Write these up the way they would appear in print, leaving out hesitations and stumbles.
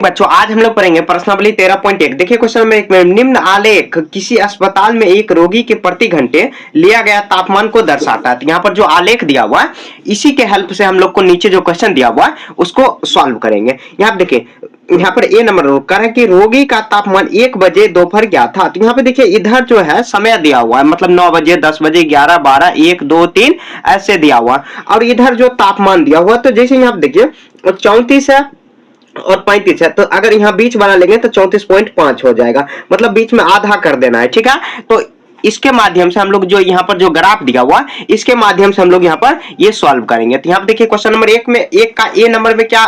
बच्चों आज हम लोग पढ़ेंगे प्रश्नावली 13.1। देखिए क्वेश्चन नंबर 1 में निम्न आलेख किसी अस्पताल में एक रोगी के प्रति घंटे लिया गया तापमान को दर्शाता है। तो यहाँ पर जो आलेख दिया हुआ है इसी के हेल्प से हम लोग को नीचे जो क्वेश्चन दिया हुआ है उसको सॉल्व करेंगे। यहाँ देखिए यहाँ पर ए नंबर कर है कि रोगी का तापमान 1 बजे दोपहर क्या था। तो यहाँ पे देखिए इधर जो है समय दिया हुआ है, मतलब 9 बजे, 10 बजे, 11, 12, 1, 2, 3 ऐसे दिया हुआ है। और इधर जो तापमान दिया हुआ तो जैसे यहाँ पे देखिए 34 है और 35 है, तो अगर यहाँ बीच वाला लेंगे तो 34.5 हो जाएगा, मतलब बीच में आधा कर देना है। ठीक है, तो इसके माध्यम से हम लोग जो यहाँ पर जो ग्राफ दिया हुआ इसके माध्यम से हम लोग यहाँ पर ये सॉल्व करेंगे। तो यहाँ पे देखिए क्वेश्चन नंबर 1 में एक का ए नंबर में क्या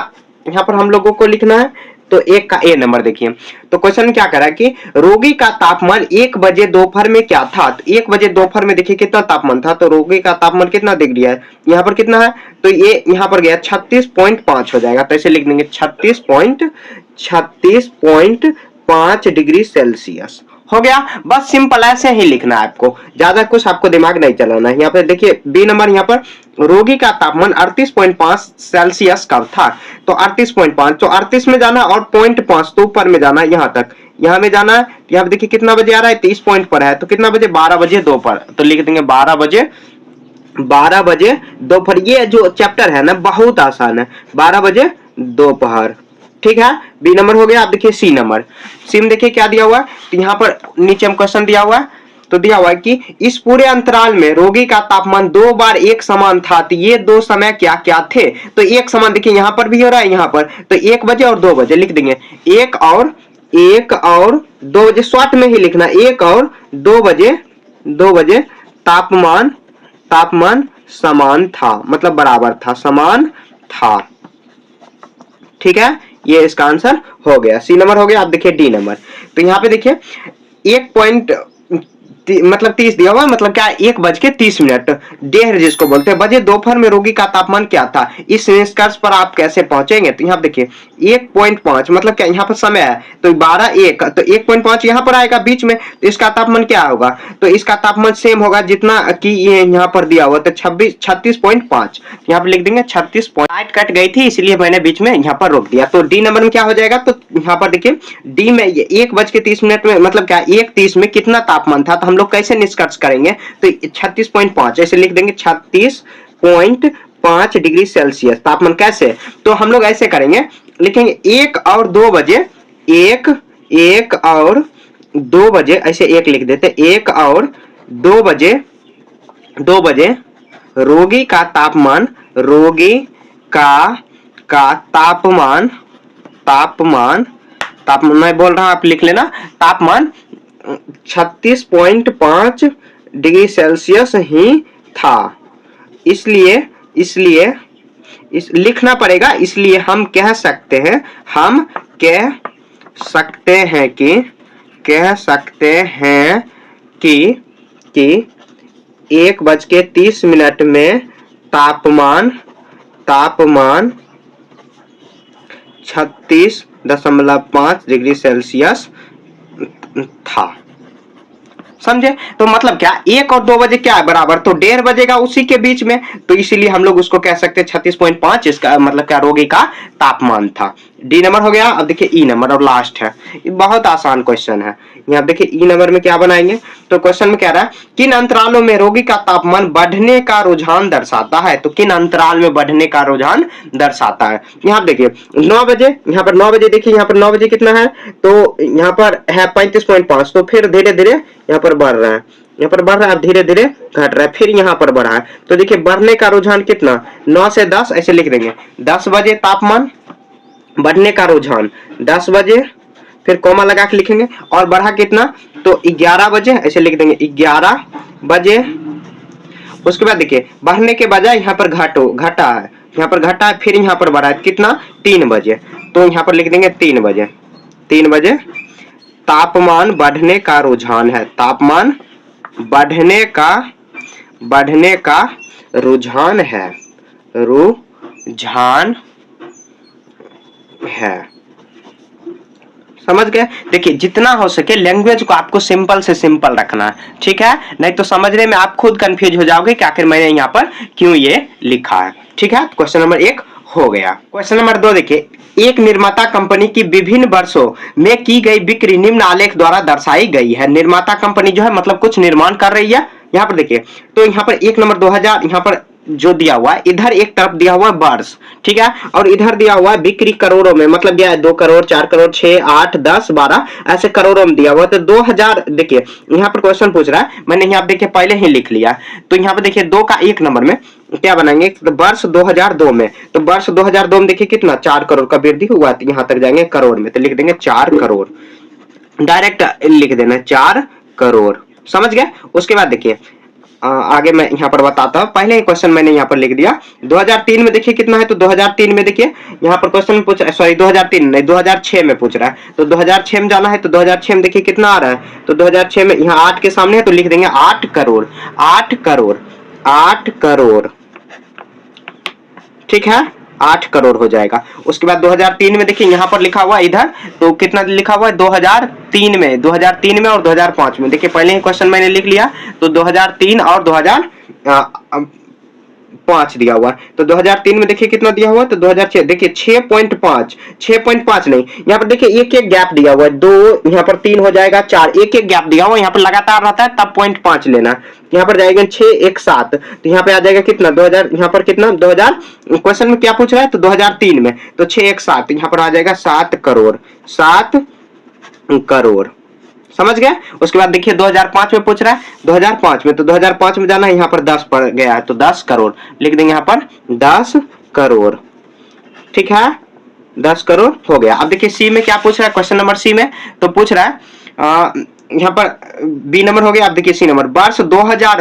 यहाँ पर हम लोगों को लिखना है, तो एक का ए नंबर देखिए। तो क्वेश्चन क्या करा कि रोगी का तापमान 1 बजे दोपहर में क्या था। तो 1 बजे दोपहर में देखिए कितना तापमान था, तो रोगी का तापमान कितना दिख रहा है यहाँ पर कितना है, तो ये यहाँ पर गया 36.5 हो जाएगा। तो ऐसे लिख देंगे 36.5 डिग्री सेल्सियस हो गया। बस सिंपल ऐसे ही लिखना है, आपको ज्यादा कुछ आपको दिमाग नहीं चलाना है। यहाँ पे देखिए बी नंबर यहाँ पर रोगी का तापमान 38.5 सेल्सियस कब था, तो 38.5, तो 38 में जाना और 0.5 तो ऊपर में जाना, यहाँ तक यहाँ में जाना है। यहाँ पे देखिए कितना बजे आ रहा है, 30 पॉइंट पर है, तो कितना बजे, 12 बजे दोपहर। तो लिख देंगे 12 बजे दोपहर। ये जो चैप्टर है ना बहुत आसान है, 12 बजे दोपहर। ठीक है, बी नंबर हो गया। आप देखिए सी नंबर, सी में देखिए क्या दिया हुआ है, तो यहाँ पर नीचे में क्वेश्चन दिया हुआ है, तो दिया हुआ है कि इस पूरे अंतराल में रोगी का तापमान 2 बार एक समान था। तो ये दो समय क्या क्या थे, तो एक समान देखिए यहाँ पर भी हो रहा है, यहाँ पर तो 1 बजे और 2 बजे लिख देंगे। 1 और 2 बजे शॉर्ट में ही लिखना, 1 और 2 बजे तापमान समान था, मतलब बराबर था, समान था। ठीक है, ये इसका आंसर हो गया, सी नंबर हो गया। आप देखिए डी नंबर, तो यहाँ पे देखिए 30 दिया हुआ, मतलब क्या 1:30 डेढ़ जिसको बोलते हैं बजे दोपहर में रोगी का तापमान क्या था। इस निष्कर्ष पर आप कैसे पहुंचेंगे, तो यहाँ देखिए 1.5 मतलब क्या, यहाँ पर समय है तो 12 1, तो 1.5 यहाँ पर आएगा बीच में, तो इसका तापमान क्या होगा, तो इसका तापमान सेम होगा जितना कि ये यहाँ पर दिया हुआ, तो 36.5 यहाँ पर लिख देंगे 36 लाइट कट गई थी इसलिए मैंने बीच में यहाँ पर रोक दिया। तो डी नंबर में क्या हो जाएगा, तो यहाँ पर देखिए डी में 1:30 में मतलब क्या 1:30 में कितना तापमान था, तो हम लोग कैसे निष्कर्ष करेंगे, तो 36.5 ऐसे लिख देंगे, 36.5 डिग्री सेल्सियस तापमान। कैसे, तो हम लोग ऐसे करेंगे, लिखेंगे 1 और 2 बजे, 1 और 2 बजे ऐसे एक लिख देते, 1 और 2 बजे रोगी का तापमान मैं बोल रहा हूं आप लिख लेना, तापमान 36.5 डिग्री सेल्सियस ही था। इसलिए लिखना पड़ेगा, इसलिए हम कह सकते हैं कि 1:30 में तापमान 36.5 डिग्री सेल्सियस था। समझे, तो मतलब क्या 1 और 2 बजे क्या है बराबर, तो 1:30 बजेगा उसी के बीच में, तो इसीलिए हम लोग उसको कह सकते हैं 36.5, इसका मतलब क्या रोगी का तापमान था। डी नंबर हो गया। अब देखिए ई नंबर और लास्ट है, ये बहुत आसान क्वेश्चन है। यहाँ देखिए ई नंबर में क्या बनाएंगे, तो क्वेश्चन में कह रहा है किन अंतरालों में रोगी का तापमान बढ़ने का रुझान दर्शाता है। तो किन अंतराल में बढ़ने का रुझान दर्शाता है, यहाँ देखिए 9 बजे, यहाँ पर 9 बजे देखिए, यहाँ पर 9 बजे कितना है, तो यहाँ पर है 35.5, तो फिर धीरे धीरे यहाँ पर बढ़ रहा है, यहाँ पर बढ़ रहा है, धीरे धीरे घट रहा है, फिर यहाँ पर बढ़ा है। तो देखिए बढ़ने का रुझान कितना, 9 से 10 ऐसे लिख देंगे, 10 बजे तापमान बढ़ने का रुझान 10 बजे, फिर कोमा लगा के लिखेंगे, और बढ़ा कितना, तो 11 बजे ऐसे लिख देंगे, 11 बजे। उसके बाद देखिए बढ़ने के बजाय यहाँ पर घटा है, यहाँ पर घटा है, फिर यहाँ पर बढ़ा है कितना, 3 बजे, तो यहाँ पर लिख देंगे 3 बजे तापमान बढ़ने का रुझान है, तापमान बढ़ने का रुझान है। समझ गए। देखिए जितना हो सके लैंग्वेज को आपको सिंपल से सिंपल रखना है, ठीक है, नहीं तो समझने में आप खुद कंफ्यूज हो जाओगे कि आखिर मैंने यहाँ पर क्यों ये लिखा है। ठीक है, क्वेश्चन नंबर 1 हो गया। क्वेश्चन नंबर 2 देखिए, एक निर्माता कंपनी की विभिन्न वर्षों में की गई बिक्री निम्न आलेख द्वारा दर्शाई गई है। निर्माता कंपनी जो है मतलब कुछ निर्माण कर रही है। यहाँ पर देखिए, तो यहाँ पर 1 नंबर 2000 यहाँ पर जो दिया हुआ है, इधर एक तरफ दिया हुआ है वर्ष, ठीक है, और इधर दिया हुआ है बिक्री करोड़ों में, मतलब दिया है 2 करोड़, 4 करोड़, 6, 8, 10, 12 ऐसे करोड़ों में दिया हुआ। तो 2000 देखिए यहाँ पर क्वेश्चन पूछ रहा है, मैंने यहाँ देखिए पहले ही लिख लिया। तो यहाँ पर देखिए 2 का 1 नंबर में क्या बनाएंगे, तो वर्ष 2002 में, तो वर्ष 2002 में देखिए कितना 4 करोड़ का वृद्धि हुआ, तो यहाँ तक जाएंगे करोड़ में, तो लिख देंगे 4 करोड़, डायरेक्ट लिख देना 4 करोड़। समझ गए। उसके बाद देखिए आगे मैं यहाँ पर बताता हूँ, पहले ही क्वेश्चन मैंने यहाँ पर लिख दिया। 2003 में देखिए कितना है, तो 2003 में देखिए यहाँ पर क्वेश्चन पूछ रहा है, सॉरी 2003 नहीं 2006 में पूछ रहा है, तो 2006 में जाना है, तो 2006 में देखिए कितना आ रहा है, तो 2006 में यहाँ 8 के सामने है, तो लिख देंगे 8 करोड़, 8 करोड़, 8 करोड़, ठीक है, 8 करोड़ हो जाएगा। उसके बाद 2003 में देखिए यहाँ पर लिखा हुआ इधर, तो कितना लिखा हुआ है 2003 में, 2003 में और 2005 में, देखिए पहले ही क्वेश्चन मैंने लिख लिया, तो 2003 और 2005 दिया हुआ। तो 2003 में देखिए कितना दिया हुआ, तो 2006 देखिए 6.5, 6.5 नहीं, यहाँ पर देखिए एक एक गैप दिया हुआ है, 2 यहाँ पर 3 हो जाएगा, 4 एक एक गैप दिया हुआ, यहाँ पर लगातार रहता है तब 0.5 लेना, यहाँ पर जाएगा 6, 1, 7, तो यहाँ पे आ जाएगा कितना 2000, यहाँ पर कितना 2000 क्वेश्चन में क्या पूछ रहा है, तो 2003 में, तो 6, 1, 7, यहाँ पर आ जाएगा 7 करोड़, 7 करोड़। समझ गए। उसके बाद देखिए 2005 में पूछ रहा है, 2005 में, तो 2005 में जाना है, यहाँ पर 10 पड़ गया है, तो 10 करोड़ लिख देंगे, यहाँ पर 10 करोड़, ठीक है, 10 करोड़ हो गया। अब देखिए सी में क्या पूछ रहा है, क्वेश्चन नंबर सी में तो पूछ रहा है यहाँ पर बी नंबर हो गया। अब देखिए सी नंबर, वर्ष 2000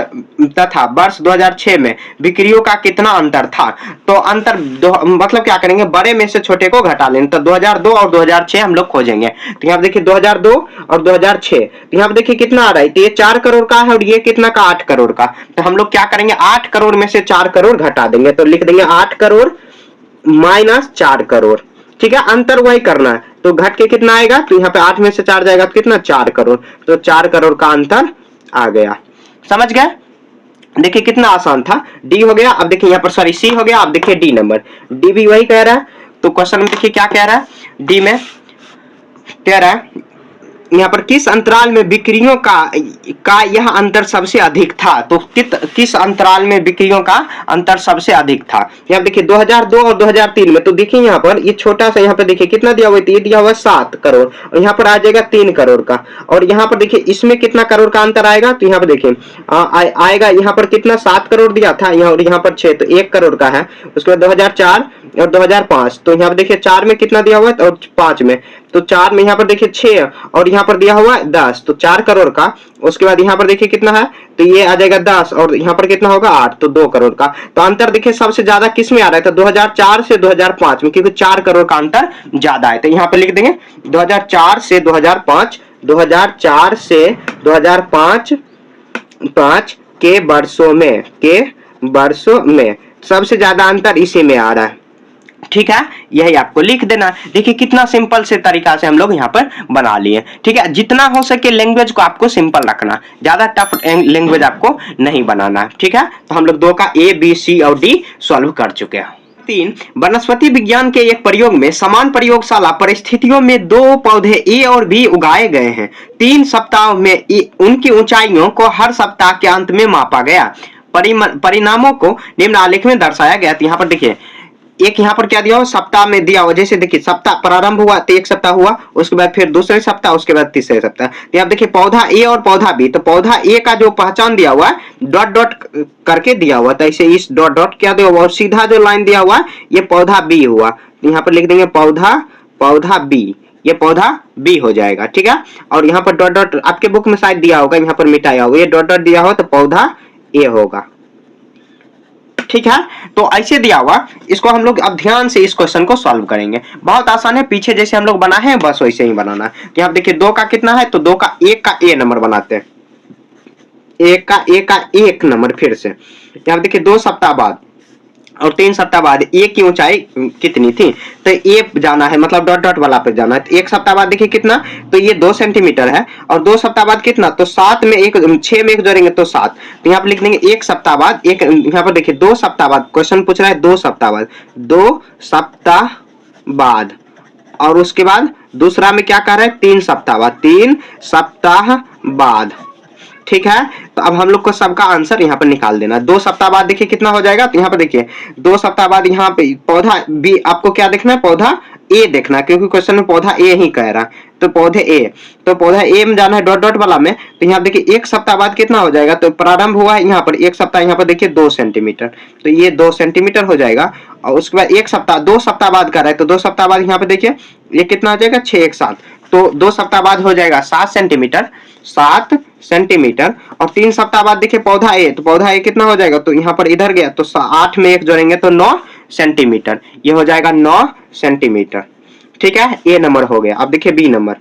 तथा वर्ष 2006 में बिक्रियों का कितना अंतर था, तो अंतर मतलब क्या करेंगे, बड़े में से छोटे को घटा लेंगे, तो 2002 और 2006 हम लोग खोजेंगे। तो यहाँ देखिए 2002 और 2006, तो यहाँ देखिए कितना आ रहा है, तो ये 4 करोड़ का है और ये कितना का 8 करोड़ का, तो हम लोग क्या करेंगे 8 करोड़ में से 4 करोड़ घटा देंगे, तो लिख देंगे 8 करोड़ माइनस 4 करोड़, ठीक है, अंतर वही करना है, तो घट के कितना आएगा, तो यहाँ पे 8 में से 4 जाएगा तो कितना 4 करोड़, तो 4 करोड़ का अंतर आ गया। समझ गए। देखिए कितना आसान था, डी हो गया। अब देखिए यहाँ पर सॉरी सी हो गया। अब देखिए डी नंबर, डी भी वही कह रहा है, तो क्वेश्चन में देखिए क्या कह रहा है, डी में कह रहा है यहाँ पर किस अंतराल में बिक्रियों का यह अंतर सबसे अधिक था, तो किस अंतराल में बिक्रियों का अंतर सबसे अधिक था। यहाँ देखिए 2002 और 2003 में, तो देखिए यहाँ पर ये छोटा सा यहाँ पे देखिए कितना दिया हुआ है, ये दिया हुआ 7 करोड़ और यहाँ पर आ जाएगा 3 करोड़ का, और यहाँ पर देखिए इसमें कितना करोड़ का अंतर आएगा, तो यहाँ पर देखिए आएगा यहाँ पर कितना 7 करोड़ दिया था यहाँ, और यहाँ पर 6, तो 1 करोड़ का है। उसके बाद 2004 और 2005, तो यहाँ पर देखिए 4 में कितना दिया हुआ है और 5 में, तो 4 में यहाँ पर देखिए 6 और यहाँ पर दिया हुआ है 10, तो 4 करोड़ का। उसके बाद यहाँ पर देखिए कितना है, तो ये आ जाएगा 10 और यहाँ पर कितना होगा 8, तो 2 करोड़ का। तो अंतर देखिए सबसे ज्यादा किस में आ रहा है, तो 2004 से 2005 में, क्योंकि 4 करोड़ का अंतर ज्यादा है, तो यहाँ पे लिख देंगे 2004 से 2005, 2004 से 2005 के वर्षों में सबसे ज्यादा अंतर इसी में आ रहा है, ठीक है, यही आपको लिख देना। देखिए कितना सिंपल से तरीका से हम लोग यहाँ पर बना लिए, ठीक है। जितना हो सके लैंग्वेज को आपको सिंपल रखना, ज्यादा टफ लैंग्वेज आपको नहीं बनाना, ठीक है। तो हम लोग 2 का ए, बी, सी और डी सॉल्व कर चुके हैं। 3 वनस्पति विज्ञान के एक प्रयोग में समान प्रयोगशाला परिस्थितियों में 2 पौधे ए और बी उगाए गए हैं। 3 सप्ताह में उनकी ऊंचाइयों को हर सप्ताह के अंत में मापा गया। परिणामों को निम्न आलेख में दर्शाया गया। तो यहाँ पर देखिए एक यहाँ पर क्या दिया हुआ, सप्ताह में दिया हुआ, जैसे देखिए सप्ताह प्रारंभ हुआ तो 1 सप्ताह हुआ, उसके बाद फिर दूसरे सप्ताह, उसके बाद तीसरे सप्ताह। तो आप देखिए पौधा ए और पौधा बी, तो पौधा ए का जो पहचान दिया हुआ है डॉट डॉट करके दिया हुआ, तो ऐसे इस डॉट डॉट क्या दिया हुआ और सीधा जो लाइन दिया हुआ ये पौधा बी हुआ। तो यहाँ पर लिख देंगे पौधा बी, ये पौधा बी हो जाएगा, ठीक है। और यहाँ पर डॉट डॉट आपके बुक में शायद दिया होगा, यहाँ पर मिटाया होगा, ये डॉट डॉट दिया हो तो पौधा ए होगा, ठीक है। तो ऐसे दिया हुआ, इसको हम लोग अब ध्यान से इस क्वेश्चन को सॉल्व करेंगे। बहुत आसान है, पीछे जैसे हम लोग बनाए हैं बस वैसे ही बनाना है। तो यहाँ देखिए 2 का कितना है, तो 2 का 1 का ए नंबर बनाते हैं, 1 का 1 नंबर फिर से। यहाँ देखिए 2 सप्ताह बाद और 3 सप्ताह बाद ए की ऊंचाई कितनी थी, तो ए जाना है मतलब डॉट डॉट वाला पे जाना है। तो 1 सप्ताह बाद देखिए कितना, तो ये 2 सेंटीमीटर है, और 2 सप्ताह बाद कितना, तो 7 में एक 6 में एक जोड़ेंगे तो 7, तो यहाँ पे लिख देंगे 1 सप्ताह बाद, एक यहाँ पर देखिए 2 सप्ताह बाद, क्वेश्चन पूछ रहा है 2 सप्ताह बाद, 2 सप्ताह बाद, और उसके बाद दूसरा में क्या कह रहा है 3 सप्ताह बाद, 3 सप्ताह बाद। ठीक है, तो अब हम लोग को सबका आंसर यहाँ पर निकाल देना। 2 सप्ताह बाद देखिए कितना हो जाएगा, तो यहाँ पर देखिए 2 सप्ताह बाद यहाँ पे पौधा बी, आपको क्या देखना है, पौधा ए देखना, क्योंकि क्वेश्चन में पौधा ए ही कह रहा है, तो पौधे ए, तो पौधा ए में जाना है डॉट डॉट वाला में। तो यहाँ देखिए 1 सप्ताह बाद कितना हो जाएगा, तो प्रारंभ हुआ है यहाँ पर 1 सप्ताह, यहाँ पर देखिए 2 सेंटीमीटर, तो ये 2 सेंटीमीटर हो जाएगा। और उसके बाद 1 सप्ताह, 2 सप्ताह बाद कर रहा है, तो 2 सप्ताह बाद यहाँ पे देखिए ये कितना हो जाएगा 6 1 7, तो 2 सप्ताह बाद हो जाएगा 7 सेंटीमीटर, 7 सेंटीमीटर। और 3 सप्ताह बाद देखिए पौधा ए, तो पौधा ए कितना हो जाएगा, तो यहाँ पर इधर गया तो 8 में 1 जोड़ेंगे तो 9 सेंटीमीटर, ये हो जाएगा 9 सेंटीमीटर। ठीक है, ए नंबर हो गया। अब देखिए बी नंबर,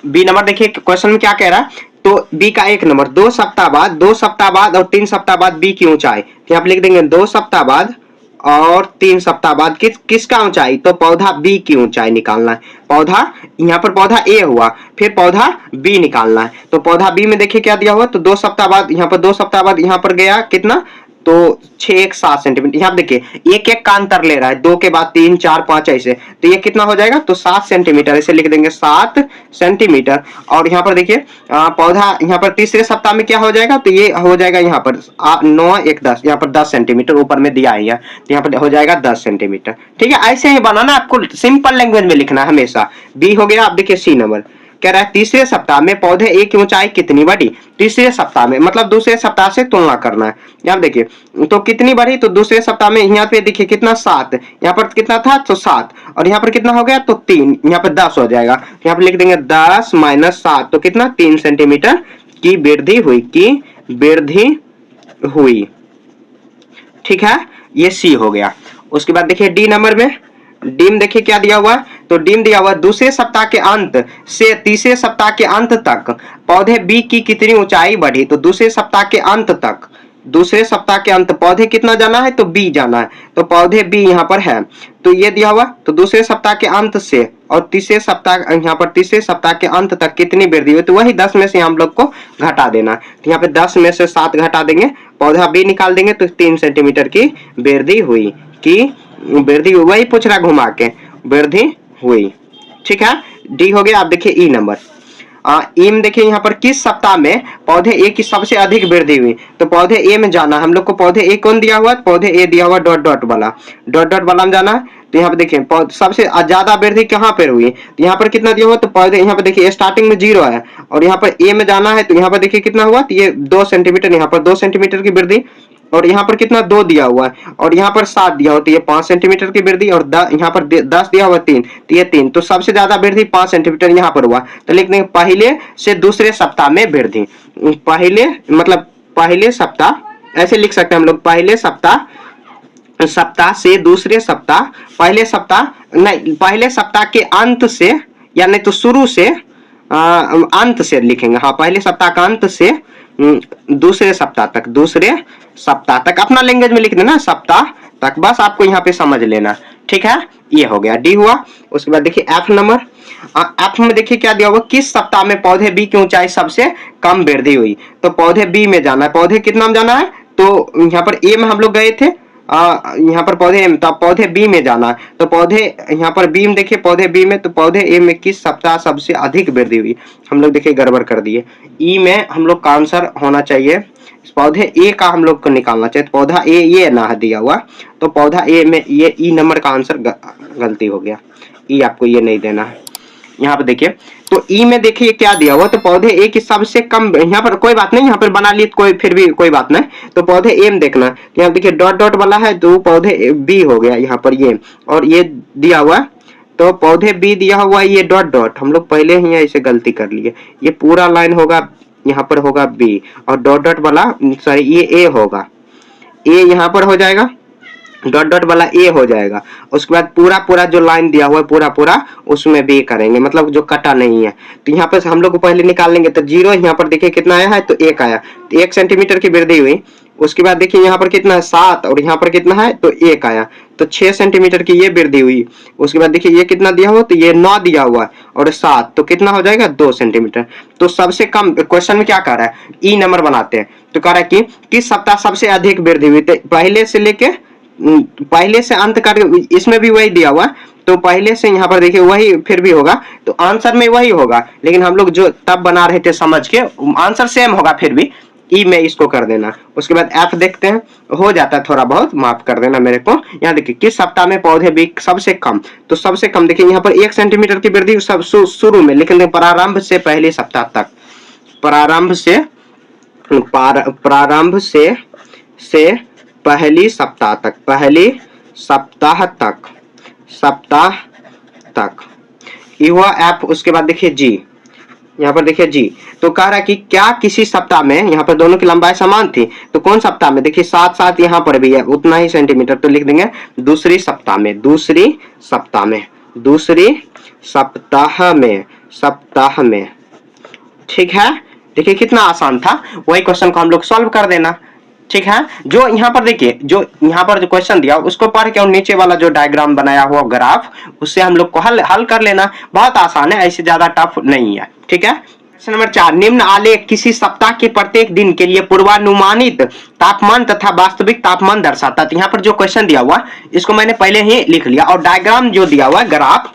बी नंबर देखिए क्वेश्चन में क्या कह रहा है, तो बी का 1 नंबर 2 सप्ताह बाद, 2 सप्ताह बाद और 3 सप्ताह बाद बी की ऊंचाई, तो यहाँ पे लिख देंगे 2 सप्ताह बाद और 3 सप्ताह बाद किसका ऊंचाई, तो पौधा बी की ऊंचाई निकालना है। पौधा, यहाँ पर पौधा ए हुआ, फिर पौधा बी निकालना है, तो पौधा बी में देखिए क्या दिया हुआ, तो 2 सप्ताह बाद, यहाँ पर 2 सप्ताह बाद यहाँ पर गया कितना, तो 6 1 7 सेंटीमीटर। यहाँ देखिए एक एक का अंतर ले रहा है, 2 के बाद 3 4 5 ऐसे, तो ये कितना हो जाएगा, तो 7 सेंटीमीटर, ऐसे लिख देंगे 7 सेंटीमीटर। और यहाँ पर देखिए पौधा यहाँ पर तीसरे सप्ताह में क्या हो जाएगा, तो ये हो जाएगा यहाँ पर 9 1 10, यहाँ पर 10 सेंटीमीटर ऊपर में दिया है, तो यहाँ पर हो जाएगा 10 सेंटीमीटर। ठीक है, ऐसे ही बनाना, आपको सिंपल लैंग्वेज में लिखना है हमेशा। बी हो गया। अब देखिए सी नंबर कह रहा है तीसरे सप्ताह में पौधे ए की ऊंचाई कितनी बढ़ी, तीसरे सप्ताह में मतलब दूसरे सप्ताह से तुलना करना है। यहाँ देखिए तो कितनी बढ़ी, तो दूसरे सप्ताह में यहाँ पे देखिए कितना 7, यहाँ पर कितना था तो 7, और यहाँ पर कितना हो गया तो 3, यहाँ पर 10 हो जाएगा, यहाँ पर लिख देंगे 10 माइनस 7, तो कितना 3 सेंटीमीटर की वृद्धि हुई, की वृद्धि हुई। ठीक है, ये सी हो गया। उसके बाद देखिए डी नंबर में, डी में देखिए क्या दिया हुआ, तो डी में दिया हुआ दूसरे सप्ताह के अंत से तीसरे सप्ताह के अंत तक पौधे बी की कितनी ऊंचाई बढ़ी, तो दूसरे सप्ताह के अंत तक, दूसरे सप्ताह के अंत पौधे कितना जाना है, तो बी जाना है, तो पौधे बी यहाँ पर है, तो ये दिया हुआ, तो दूसरे सप्ताह के अंत से और तीसरे सप्ताह, यहाँ पर तीसरे सप्ताह के अंत तक कितनी वृद्धि हुई, तो वही 10 में से हम लोग को घटा देना, तो यहाँ पे 10 में से 7 घटा देंगे, पौधा बी निकाल देंगे, तो 3 सेंटीमीटर की वृद्धि हुई, की वृद्धि, वही पूछ रहा घुमा के, वृद्धि हुई। ठीक है, डी हो गया। आप देखिए ई नंबर, ई में देखिए यहाँ पर किस सप्ताह में पौधे ए की सबसे अधिक वृद्धि हुई, तो पौधे ए में जाना हम लोग को, पौधे ए कौन दिया हुआ, पौधे ए दिया हुआ डॉट डॉट वाला, डॉट डॉट वाला में जाना है। तो यहाँ पे देखिए सबसे ज्यादा वृद्धि कहाँ पर हुई, तो यहाँ पर कितना दिया हुआ, तो पौधे यहाँ पे देखिए स्टार्टिंग में 0 है, और यहाँ पर ए में जाना है, तो यहाँ पर देखिए कितना हुआ, तो ये 2 सेंटीमीटर, यहाँ पर 2 सेंटीमीटर की वृद्धि, और यहाँ पर कितना 2 दिया हुआ है, और यहाँ पर 7 दिया हुआ, तो ये 5 सेंटीमीटर की वृद्धि, और यहाँ पर 10 दिया हुआ 3, तो ये 3, तो सबसे ज्यादा वृद्धि 5 सेंटीमीटर यहाँ पर हुआ। तो लिख देंगे पहले से दूसरे सप्ताह में वृद्धि, पहले मतलब पहले सप्ताह, ऐसे लिख सकते हैं हम लोग, पहले सप्ताह, सप्ताह से दूसरे सप्ताह, पहले सप्ताह नहीं, पहले सप्ताह के अंत से, या नहीं तो शुरू से, अंत से लिखेंगे, हाँ पहले सप्ताह का अंत से दूसरे सप्ताह तक, दूसरे सप्ताह तक, अपना लैंग्वेज में लिख देना सप्ताह तक, बस आपको यहाँ पे समझ लेना। ठीक है, ये हो गया, डी हुआ। उसके बाद देखिए एफ नंबर, एफ में देखिए क्या दिया हुआ, किस सप्ताह में पौधे बी की ऊंचाई सबसे कम वृद्धि हुई, तो पौधे बी में जाना है, पौधे कितना में जाना है, तो यहाँ पर ए में हम लोग गए थे, यहाँ पर पौधे एम, तो पौधे बी में जाना है, तो पौधे यहाँ पर बी में देखिए, पौधे बी में, तो पौधे ए में किस सप्ताह सबसे अधिक वृद्धि हुई, हम लोग देखिए गड़बड़ कर दिए, ई में हम लोग का आंसर होना चाहिए, पौधे ए का हम लोग को निकालना चाहिए, तो पौधा ए ये ना दिया हुआ, तो पौधा ए में ये ई नंबर का आंसर गलती हो गया, ई आपको ये नहीं देना है। यहाँ पे देखिए, तो ई में देखिए क्या दिया हुआ, तो पौधे ए की सबसे कम, यहाँ पर कोई बात नहीं, यहाँ पर बना लिए कोई, फिर भी कोई बात नहीं, तो पौधे ए में देखना, यहाँ देखिए डॉट डॉट वाला है, तो पौधे बी हो गया यहाँ पर ये, और ये दिया हुआ, तो पौधे बी दिया हुआ ये डॉट डॉट, हम लोग पहले ही ऐसे गलती कर लिए, ये पूरा लाइन होगा, यहाँ पर होगा बी, और डॉट डॉट वाला सॉरी ये ए होगा, ए यहाँ पर हो जाएगा, डॉट डॉट वाला ए हो जाएगा। उसके बाद पूरा पूरा जो लाइन दिया हुआ है पूरा पूरा उसमें बी करेंगे, मतलब जो कटा नहीं है। तो यहाँ पर हम लोग को पहले निकाल लेंगे। तो 0 यहाँ पर देखिए कितना आया है, तो 1 आया, तो 1 सेंटीमीटर की वृद्धि हुई। उसके बाद देखिए यहाँ पर कितना है 7 और यहाँ पर कितना है, तो 1 आया, तो 6 सेंटीमीटर की ये वृद्धि हुई। उसके बाद देखिए ये कितना दिया हुआ, तो ये 9 दिया हुआ है और 7, तो कितना हो जाएगा 2 सेंटीमीटर। तो सबसे कम क्वेश्चन में क्या कह रहा है, ई नंबर बनाते हैं। तो कह रहा है कि किस सप्ताह सबसे अधिक वृद्धि हुई, तो पहले से अंत कर, इसमें भी वही दिया हुआ है, तो पहले से यहाँ पर देखिए वही फिर भी होगा, तो आंसर में वही होगा, लेकिन हम लोग जो तब बना रहे थे समझ के आंसर सेम होगा फिर भी, ई में इसको कर देना। उसके बाद एफ देखते हैं, हो जाता है थोड़ा बहुत, माफ कर देना मेरे को। यहाँ देखिए किस सप्ताह में पौधे भी सबसे कम, तो सबसे कम देखिए यहाँ पर 1 सेंटीमीटर की वृद्धि सब शुरू में लिख लेंगे, प्रारंभ से पहले सप्ताह तक, प्रारंभ से पहली सप्ताह तक, पहली सप्ताह तक ये हुआ एफ। उसके बाद देखिए जी, यहाँ पर देखिए जी, तो कह रहा है कि क्या किसी सप्ताह में, यहाँ पर दोनों की लंबाई समान थी, तो कौन सप्ताह में, देखिए 7 यहाँ पर भी है उतना ही सेंटीमीटर, तो लिख देंगे दूसरी सप्ताह में। ठीक है, देखिए कितना आसान था, वही क्वेश्चन को हम लोग सॉल्व कर देना। ठीक है, जो यहाँ पर देखिए, जो यहाँ पर जो क्वेश्चन दिया उसको पढ़ के और नीचे वाला जो डायग्राम बनाया हुआ ग्राफ, उससे हम लोग को हल कर लेना। बहुत आसान है, ऐसे ज्यादा टफ नहीं है। ठीक है, क्वेश्चन नंबर 4, निम्न आलेख किसी सप्ताह के प्रत्येक दिन के लिए पूर्वानुमानित तापमान तथा वास्तविक तापमान दर्शाता। तो यहाँ पर जो क्वेश्चन दिया हुआ इसको मैंने पहले ही लिख लिया, और डायग्राम जो दिया हुआ है ग्राफ,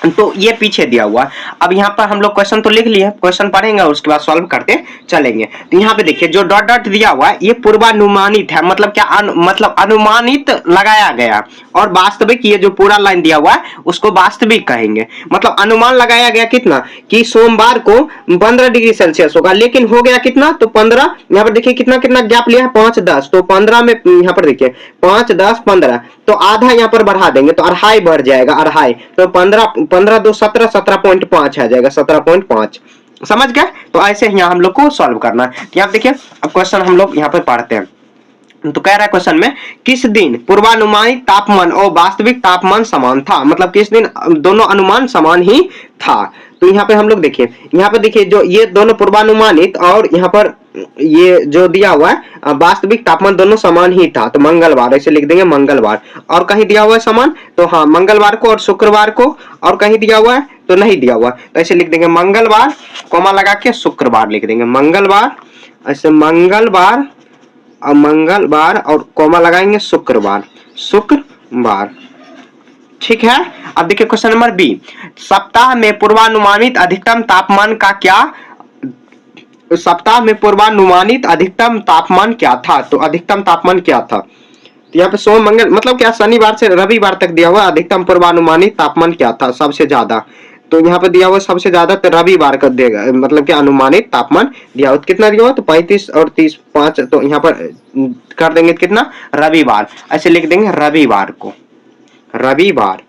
तो ये पीछे दिया हुआ। अब यहाँ पर हम लोग क्वेश्चन तो लिख लिए, क्वेश्चन पढ़ेंगे और उसके बाद सॉल्व करते चलेंगे। तो यहाँ पे देखिए जो डॉट डॉट दिया हुआ है ये पूर्वानुमानित है, मतलब क्या मतलब अनुमानित लगाया गया, और वास्तविक ये जो पूरा लाइन दिया हुआ है उसको वास्तविक कहेंगे। मतलब अनुमान लगाया गया कितना, कि सोमवार को 15 डिग्री सेल्सियस होगा, लेकिन हो गया कितना, तो 15। यहाँ पर देखिए कितना कितना गैप लिया है, 5 10, तो 15 में यहाँ पर देखिए 5 10 15, तो आधा यहाँ पर बढ़ा देंगे तो अढ़ाई बढ़ जाएगा, अढ़ाई, तो 15 2 17, 17.5 आ जाएगा, 17.5। समझ गए, तो ऐसे यहाँ हम लोग को सॉल्व करना है। यहाँ देखिए अब क्वेश्चन हम लोग यहाँ पर पढ़ते हैं। तो कह रहा है क्वेश्चन में, किस दिन पूर्वानुमानित तापमान और वास्तविक तापमान समान था, मतलब किस दिन दोनों अनुमान समान ही था। तो यहाँ पे हम लोग देखिए, यहाँ पे देखिए जो ये दोनों पूर्वानुमानित और यहाँ पर ये जो दिया हुआ है वास्तविक तापमान दोनों समान ही था, तो मंगलवार ऐसे लिख देंगे मंगलवार। और कहीं दिया हुआ है समान, तो हाँ मंगलवार को और शुक्रवार को, और कहीं दिया हुआ है तो नहीं दिया हुआ, तो ऐसे लिख देंगे मंगलवार कोमा लगा के शुक्रवार लिख देंगे, मंगलवार ऐसे मंगलवार और कोमा लगाएंगे शुक्रवार। ठीक है, अब देखिए क्वेश्चन नंबर बी, सप्ताह में पूर्वानुमानित अधिकतम तापमान का क्या, सप्ताह में पूर्वानुमानित अधिकतम तापमान क्या था, तो अधिकतम तापमान क्या था। तो यहाँ पे सोम मंगल मतलब क्या, शनिवार से रविवार तक दिया हुआ अधिकतम पूर्वानुमानित तापमान क्या था सबसे ज्यादा, तो यहाँ पे दिया हुआ सबसे ज्यादा तो रविवार का देगा, मतलब कि अनुमानित तापमान दिया हुआ कितना दिया हुआ, तो 35 और 30 5, तो यहाँ पर कर देंगे कितना, रविवार ऐसे लिख देंगे, रविवार को, रविवार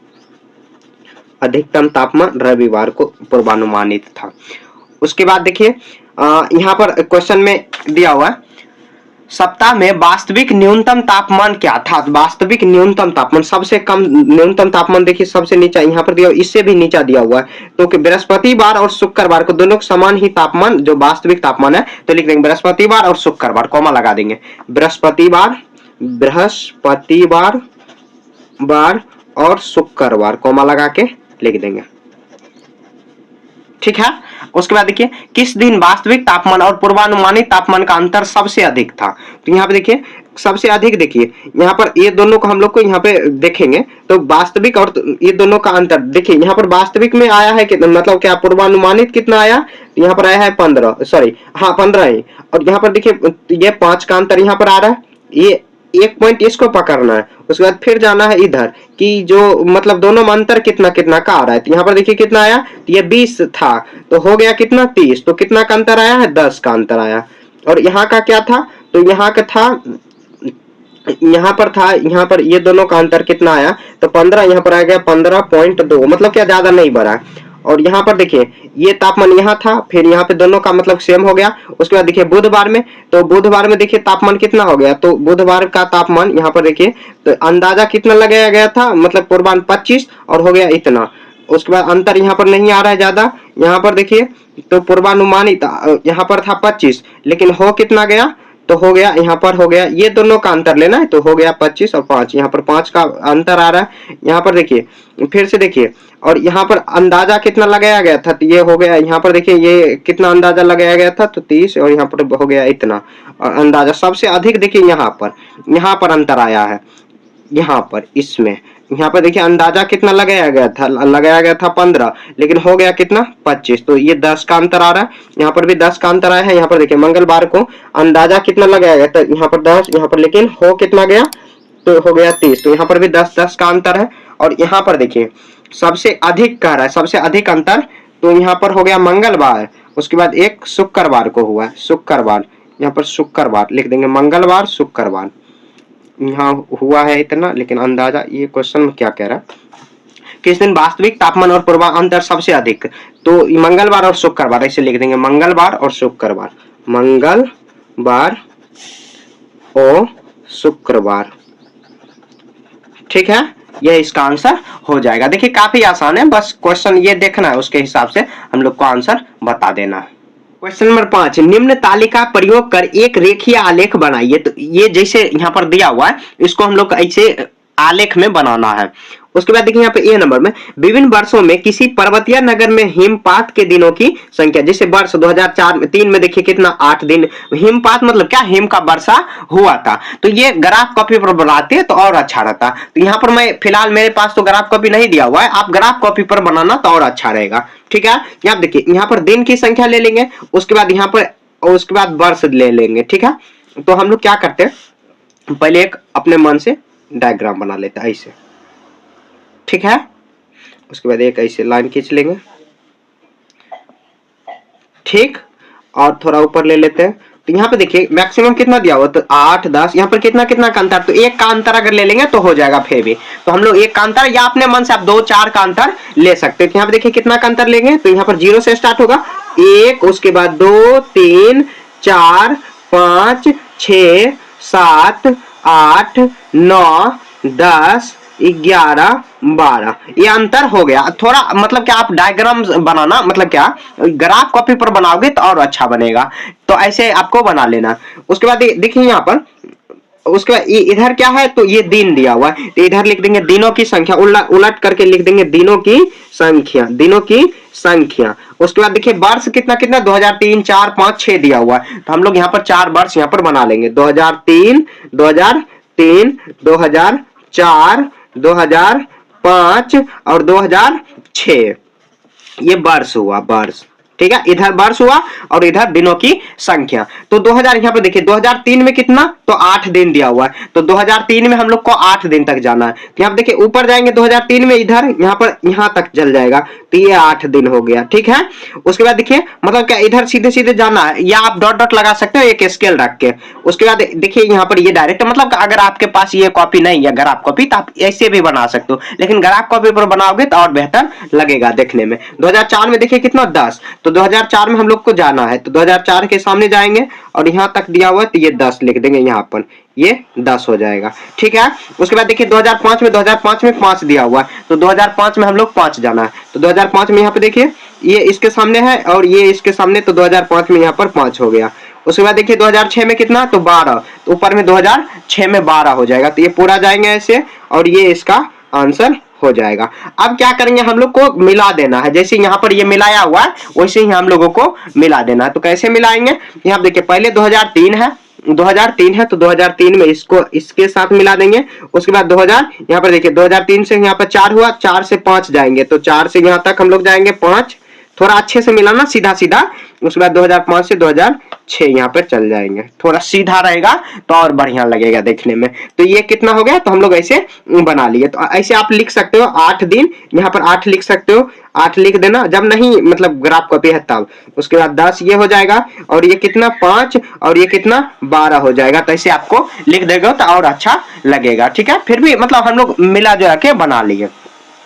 अधिकतम तापमान रविवार को पूर्वानुमानित था। उसके बाद देखिए यहाँ पर क्वेश्चन में दिया हुआ सप्ताह में वास्तविक न्यूनतम तापमान क्या था, वास्तविक न्यूनतम तापमान सबसे कम न्यूनतम तापमान देखिए सबसे नीचा यहाँ पर दिया, इससे भी नीचा दिया हुआ है, तो कि बृहस्पतिवार और शुक्रवार को दोनों समान ही तापमान जो वास्तविक तापमान है, तो लिख देंगे बृहस्पतिवार और शुक्रवार कोमा लगा देंगे, बृहस्पतिवार और शुक्रवार कोमा लगा के लिख देंगे। ठीक है, उसके बाद देखिए किस दिन वास्तविक तापमान और पूर्वानुमानित तापमान का अंतर सबसे अधिक था, तो यहाँ पे देखिए सबसे अधिक, देखिए यहाँ पर ये दोनों को हम लोग को यहाँ पे देखेंगे, तो वास्तविक और ये दोनों का अंतर देखिए, यहाँ पर वास्तविक में आया है कितना, मतलब क्या पूर्वानुमानित कितना आया, यहाँ पर आया है 15, सॉरी हाँ 15 ही, और यहाँ पर देखिए ये 5 का अंतर यहाँ पर आ रहा है, ये एक पॉइंट इसको पकड़ना है, उसके बाद फिर जाना है इधर कि जो मतलब दोनों में अंतर कितना कितना का आ रहा है, तो यहाँ पर देखिए कितना आया, ये 20 था तो हो गया कितना 30, तो कितना का अंतर आया है, 10 का अंतर आया। और यहाँ का क्या था, तो यहाँ का था, यहाँ पर ये दोनों का अंतर कितना आया, तो 15 यहाँ पर आ गया 15.2, मतलब क्या ज्यादा नहीं बढ़ा। और यहाँ पर देखिए ये तापमान यहाँ था, फिर यहाँ पे दोनों का मतलब सेम हो गया। उसके बाद देखिए बुधवार में, तो बुधवार में देखिए तापमान कितना हो गया, तो बुधवार का तापमान यहाँ पर देखिए तो अंदाजा कितना लगाया गया था, मतलब पूर्वानुमान 25 और हो गया इतना। उसके बाद अंतर यहाँ पर नहीं आ रहा है ज्यादा, यहाँ पर देखिए तो पूर्वानुमानित यहाँ पर था 25, लेकिन हो कितना गया, तो हो गया यहाँ पर हो गया, ये दोनों का अंतर लेना है तो हो गया 25 और 5, यहाँ पर 5 का अंतर आ रहा है। यहाँ पर देखिए फिर से देखिए, और यहाँ पर अंदाजा कितना लगाया गया था, तो ये हो गया यहाँ पर देखिए ये कितना अंदाजा लगाया गया था, तो 30 और यहाँ पर हो गया इतना। और अंदाजा सबसे अधिक देखिए यहाँ पर अंतर आया है, यहाँ पर इसमें यहाँ पर देखिए अंदाजा कितना लगाया गया था 15, लेकिन हो गया कितना 25, तो ये 10 का अंतर आ रहा है। यहाँ पर भी 10 का अंतर आया है। यहाँ पर देखिए मंगलवार को अंदाजा कितना लगाया गया था, यहाँ पर 10, यहाँ पर लेकिन हो कितना गया, तो हो गया 30, तो यहाँ पर भी 10 का अंतर है। और यहाँ पर देखिए सबसे अधिक कह रहा है, सबसे अधिक अंतर, तो यहाँ पर हो गया मंगलवार, उसके बाद एक शुक्रवार को हुआ है, शुक्रवार, यहाँ पर शुक्रवार लिख देंगे, मंगलवार शुक्रवार यहाँ हुआ है इतना, लेकिन अंदाजा ये क्वेश्चन में क्या कह रहा है, किस दिन वास्तविक तापमान और पूर्वांतर सबसे अधिक, तो मंगलवार और शुक्रवार ऐसे लिख देंगे, मंगलवार और शुक्रवार, मंगलवार और शुक्रवार, ठीक है, यह इसका आंसर हो जाएगा। देखिए काफी आसान है, बस क्वेश्चन ये देखना है, उसके हिसाब से हम लोग को आंसर बता देना है। क्वेश्चन नंबर 5, निम्न तालिका प्रयोग कर एक रेखीय आलेख बनाइए। तो ये जैसे यहाँ पर दिया हुआ है, इसको हम लोग ऐसे आलेख में बनाना है। उसके बाद देखिए यहाँ पे ए नंबर में, विभिन्न वर्षों में किसी पर्वतीय नगर में हिमपात के दिनों की संख्या, जैसे वर्ष 2003 में देखिए कितना 8 दिन हिमपात, मतलब क्या, हिम का वर्षा हुआ था। तो ये ग्राफ कॉपी पर बनाते तो और अच्छा रहता। तो यहाँ पर मैं फिलहाल मेरे पास तो ग्राफ कॉपी नहीं दिया हुआ है, आप ग्राफ कॉपी पर बनाना तो और अच्छा रहेगा, ठीक है। यहाँ देखिए यहाँ पर दिन की संख्या ले लेंगे, उसके बाद यहाँ पर, उसके बाद वर्ष ले लेंगे, ठीक है। तो हम लोग क्या करते हैं, पहले एक अपने मन से डायग्राम बना लेते हैं ऐसे, ठीक है। उसके बाद एक ऐसे लाइन खींच लेंगे, ठीक, और थोड़ा ऊपर ले लेते हैं। तो यहाँ पे देखिए मैक्सिमम कितना दिया हुआ, तो 8 10, यहाँ पर कितना कितना का अंतर, तो एक का अंतर अगर ले लेंगे तो हो जाएगा फिर भी। तो हम लोग एक का अंतर, या अपने मन से आप 2 4 का अंतर ले सकते हो। यहाँ पे देखिए कितना का अंतर लेंगे, तो यहाँ पर 0 से स्टार्ट होगा, 1, उसके बाद 2 3 4 5 6 7 8 9 10 11 12, ये अंतर हो गया। थोड़ा मतलब क्या, आप डायग्राम बनाना, मतलब क्या ग्राफ कॉपी पर बनाओगे तो और अच्छा बनेगा, तो ऐसे आपको बना लेना। उसके बाद देखिए यहाँ पर, उसके बाद इधर क्या है, तो ये दिन दिया हुआ है, तो इधर लिख देंगे दिनों की संख्या, उलट करके लिख देंगे दिनों की संख्या, दिनों की संख्या। उसके बाद देखिए वर्ष कितना कितना, 2003 4 5 6 दिया हुआ है, तो हम लोग यहाँ पर 4 वर्ष यहाँ पर बना लेंगे, 2003 2004 2005 और 2006, ये वर्ष हुआ, वर्ष, ठीक है। इधर वर्ष हुआ और इधर दिनों की संख्या। तो 2000 यहाँ पर देखिए 2003 में कितना, तो 8 दिन दिया हुआ है, तो 2003 में हम लोग को 8 दिन तक जाना है। तो यहाँ पर देखिए ऊपर जाएंगे 2003 में, इधर यहाँ पर यहाँ तक चल जाएगा, तो ये 8 दिन हो गया, ठीक है। उसके बाद देखिए मतलब क्या, इधर सीधे सीधे जाना है, या आप डॉट डॉट लगा सकते हो एक स्केल रख के। उसके बाद देखिए यहाँ पर ये डायरेक्ट, मतलब अगर आपके पास ये कॉपी नहीं है ग्राफ कॉपी, तो आप ऐसे भी बना सकते हो, लेकिन ग्राफ कॉपी पर बनाओगे तो और बेहतर लगेगा देखने में। 2004 में देखिए कितना 10, तो 2004 में हम लोग को जाना है, तो 2004 के सामने जाएंगे और यहाँ तक दिया हुआ है, तो ये 10 लिख देंगे यहाँ पर, ये 10 हो जाएगा, ठीक है। उसके बाद देखिए 2005 में 5 दिया हुआ है, तो 2005 में हम लोग 5 जाना है, तो 2005 में यहाँ पे देखिए ये इसके सामने है और ये इसके सामने, तो 2005 में यहाँ पर 5 हो गया। उसके बाद देखिए 2006 में कितना, तो 12, तो ऊपर में 2006 में 12 हो जाएगा, तो ये पूरा जाएंगे ऐसे और ये इसका आंसर हो जाएगा। अब क्या करेंगे, हम लोग को मिला देना है, जैसे यहाँ पर ये मिलाया हुआ है वैसे ही हम लोगों को मिला देना है। तो कैसे मिलाएंगे, यहाँ देखिए पहले 2003 है, 2003 है, तो 2003 में इसको इसके साथ मिला देंगे। उसके बाद 2000 यहाँ पर देखिए 2003 से यहाँ पर 4 हुआ, 4 से 5 जाएंगे, तो 4 से यहाँ तक हम लोग जाएंगे 5, थोड़ा अच्छे से मिलाना सीधा सीधा। उसके बाद 2005 से 2006 यहाँ पर चल जाएंगे, थोड़ा सीधा रहेगा तो और बढ़िया लगेगा देखने में। तो ये कितना हो गया, तो हम लोग ऐसे बना लिए। तो ऐसे आप लिख सकते हो 8 दिन, यहाँ पर 8 लिख सकते हो, 8 लिख देना जब नहीं मतलब ग्राफ कॉपी है तब। उसके बाद 10 ये हो जाएगा और ये कितना 5 और ये कितना 12 हो जाएगा। तो ऐसे आपको लिख देगा तो और अच्छा लगेगा, ठीक है। फिर भी मतलब हम लोग मिला जुला के बना लिए,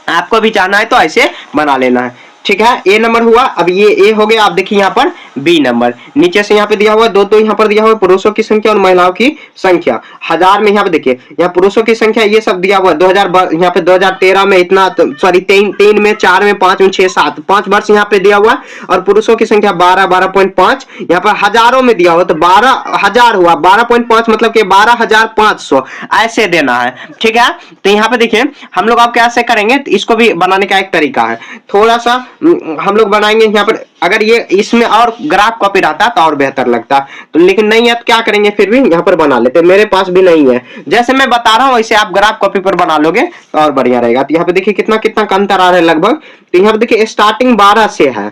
आपको भी जाना है तो ऐसे बना लेना है। ठीक है, ए नंबर हुआ। अब ये ए हो गया। आप देखिए यहाँ पर बी नंबर, नीचे से यहाँ पे दिया हुआ दो दो, यहाँ पर दिया हुआ पुरुषों की संख्या और महिलाओं की संख्या हजार में। यहाँ पे देखिए, यहाँ पुरुषों की संख्या ये सब दिया हुआ 2000, यहाँ पे 2013 में इतना, सॉरी तीन में, 4 में, 5 में, 6, 7, 5 वर्ष यहाँ पे दिया हुआ। और पुरुषों की संख्या 12.5, यहाँ पर हजारों में दिया हुआ, तो 12,000 हुआ। 12.5 मतलब कि 12,500 ऐसे देना है। ठीक है, तो यहाँ पे देखिए हम लोग अब कैसे करेंगे, तो इसको भी बनाने का एक तरीका है। थोड़ा सा हम लोग बनाएंगे यहाँ पर। अगर ये इसमें और ग्राफ कॉपी रहता तो और बेहतर लगता, तो लेकिन नहीं है तो क्या करेंगे, फिर भी यहाँ पर बना लेते। मेरे पास भी नहीं है, जैसे मैं बता रहा हूँ वैसे आप ग्राफ कॉपी पर बना लोगे तो और बढ़िया रहेगा। तो यहाँ पे देखिए कितना कितना का अंतर आ रहा है लगभग। तो यहाँ पे देखिए स्टार्टिंग 12 से है,